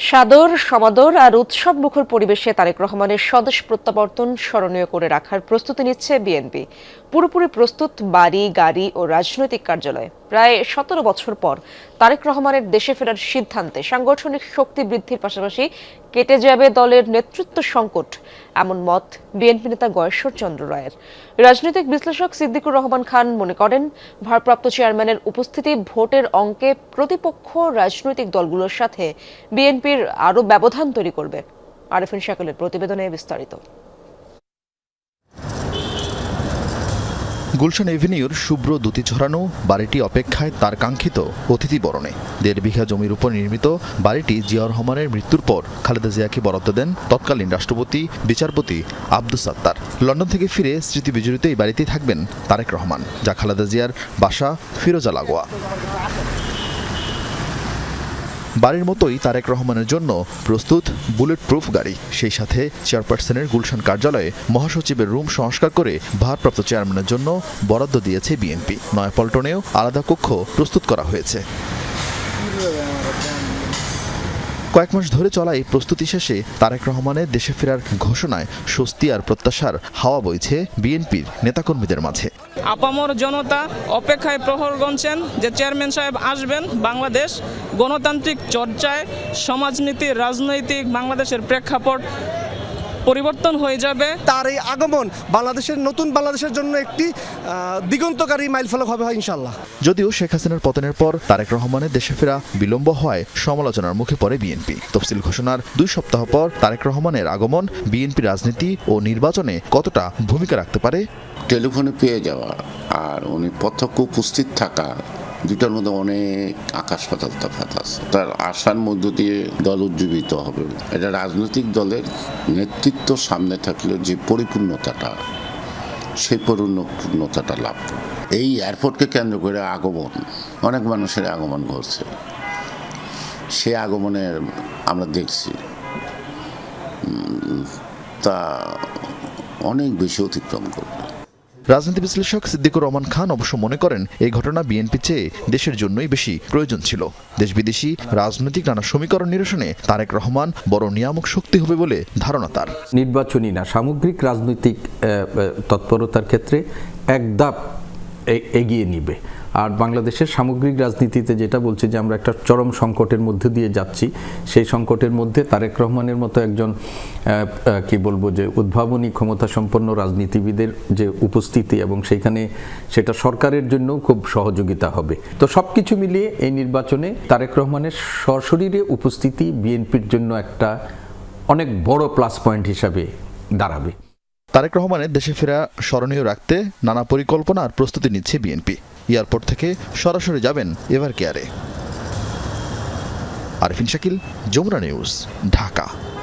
সাদর সমাদর আর উৎসব মুখর পরিবেশে তারেক রহমানের স্বদেশ প্রত্যাবর্তন স্মরণীয় করে রাখার প্রস্তুতি নিচ্ছে বিএনপি। পুরোপুরি প্রস্তুত বাড়ি, গাড়ি ও রাজনৈতিক কার্যালয়। প্রায় 17 বছর পর তারেক রহমানের দেশে ফেরার সিদ্ধান্তে সাংগঠনিক শক্তি বৃদ্ধির পাশাপাশি কেটে যাবে দলের নেতৃত্ব সংকট, এমন মত বিএনপি নেতা গয়েশ্বর চন্দ্র রায়ের। রাজনৈতিক বিশ্লেষক সিদ্দিকুর রহমান খান মনে করেন, ভারপ্রাপ্ত চেয়ারম্যানের উপস্থিতি ভোটের অঙ্কে প্রতিপক্ষ রাজনৈতিক দলগুলোর সাথে বিএনপির আরও ব্যবধান তৈরি করবে। আরেফিন শাকিলের প্রতিবেদনে বিস্তারিত। গুলশান এভিনিউর শুভ্র দুতি ছড়ানো বাড়িটি অপেক্ষায় তার কাঙ্ক্ষিত অতিথি বরণে। 1.5 বিঘা জমির উপর নির্মিত বাড়িটি জিয়াউর রহমানের মৃত্যুর পর খালেদা জিয়াকে বরাদ্দ দেন তৎকালীন রাষ্ট্রপতি বিচারপতি আব্দুস সাত্তার। লন্ডন থেকে ফিরে স্মৃতি বিজড়িত এই বাড়িতেই থাকবেন তারেক রহমান, যা খালেদা জিয়ার বাসা ফিরোজা লাগোয়া। বাড়ির মতোই তারেক রহমানের জন্য প্রস্তুত বুলেট প্রুফ গাড়ি, সেই সাথে চেয়ারপারসনের গুলশান কার্যালয়ে মহাসচিবের রুম সংস্কার করে ভারপ্রাপ্ত চেয়ারম্যানের জন্য বরাদ্দ দিয়েছে বিএনপি। নয়াপল্টনেও আলাদা কক্ষ প্রস্তুত করা হয়েছে। কয়েক মাস ধরে চলা এই প্রস্তুতি শেষে তারেক রহমানের দেশে ফেরার ঘোষণায় স্বস্তি আর প্রত্যাশার হাওয়া বইছে বিএনপির নেতাকর্মীদের মাঝে। আপামর জনতা অপেক্ষায় প্রহর গুনছেন যে চেয়ারম্যান সাহেব আসবেন। বাংলাদেশ গণতান্ত্রিক চর্চায় সমাজনীতি, রাজনৈতিক বাংলাদেশের প্রেক্ষাপট পরিবর্তন হয়ে যাবে। তার এই আগমন নতুন বাংলাদেশের জন্য একটি দিগন্তকারী মাইলফলক হবে ইনশাআল্লাহ। যদিও শেখ হাসিনার পতনের পর তারেক রহমানের দেশে ফেরা বিলম্ব হওয়ায় সমালোচনার মুখে পড়ে বিএনপি। তফসিল ঘোষণার 2 সপ্তাহ পর তারেক রহমানের আগমন বিএনপি রাজনীতি ও নির্বাচনে কতটা ভূমিকা রাখতে পারে? টেলিফোনে পেয়ে যাওয়া আর উনি প্রত্যক্ষ উপস্থিত থাকা, দুটার মধ্যে অনেক আকাশ পাতাল তফাৎ আছে। তার আশার মধ্য দিয়ে দল উজ্জীবিত হবে। এটা রাজনৈতিক দলের নেতৃত্ব সামনে থাকলে যে পরিপূর্ণতাটা, সেই পরিপূর্ণতাটা লাভ করবে। এই এয়ারপোর্টকে কেন্দ্র করে আগমন, অনেক মানুষের আগমন ঘটছে। সে আগমনের আমরা দেখছি তা অনেক বেশি অতিক্রম করবে। রাজনীতি বিশ্লেষক সিদ্দিকুর রহমান খান অবশ্য মনে করেন, এই ঘটনা বিএনপি চেয়ে দেশের জন্যই বেশি প্রয়োজন ছিল। দেশ বিদেশি রাজনৈতিক নানা সমীকরণ নিরসনে তারেক রহমান বড় নিয়ামক শক্তি হবে বলে ধারণা তার। নির্বাচনী না, সামগ্রিক রাজনৈতিক তৎপরতার ক্ষেত্রে এক ধাপ এগিয়ে নিবে। আর বাংলাদেশের সামগ্রিক রাজনীতিতে যেটা বলছে যে আমরা একটা চরম সংকটের মধ্যে দিয়ে যাচ্ছি, সেই সংকটের মধ্যে তারেক রহমানের মতো একজন কি বলবো যে উদ্ভাবনী ক্ষমতা সম্পন্ন রাজনীতিবিদের যে উপস্থিতি, এবং সেটা সরকারের জন্য খুব সহযোগিতা হবে। তো সবকিছু মিলিয়ে এই নির্বাচনে তারেক রহমানের সশরীরে উপস্থিতি বিএনপির জন্য একটা অনেক বড় প্লাস পয়েন্ট হিসাবে দাঁড়াবে। তারেক রহমানের দেশে ফেরা স্মরণীয় রাখতে নানা পরিকল্পনা আর প্রস্তুতি নিচ্ছে বিএনপি। এয়ারপোর্ট থেকে সরাসরি যাবেন এভার কেয়ারে। আরেফিন শাকিল, যমুনা নিউজ, ঢাকা।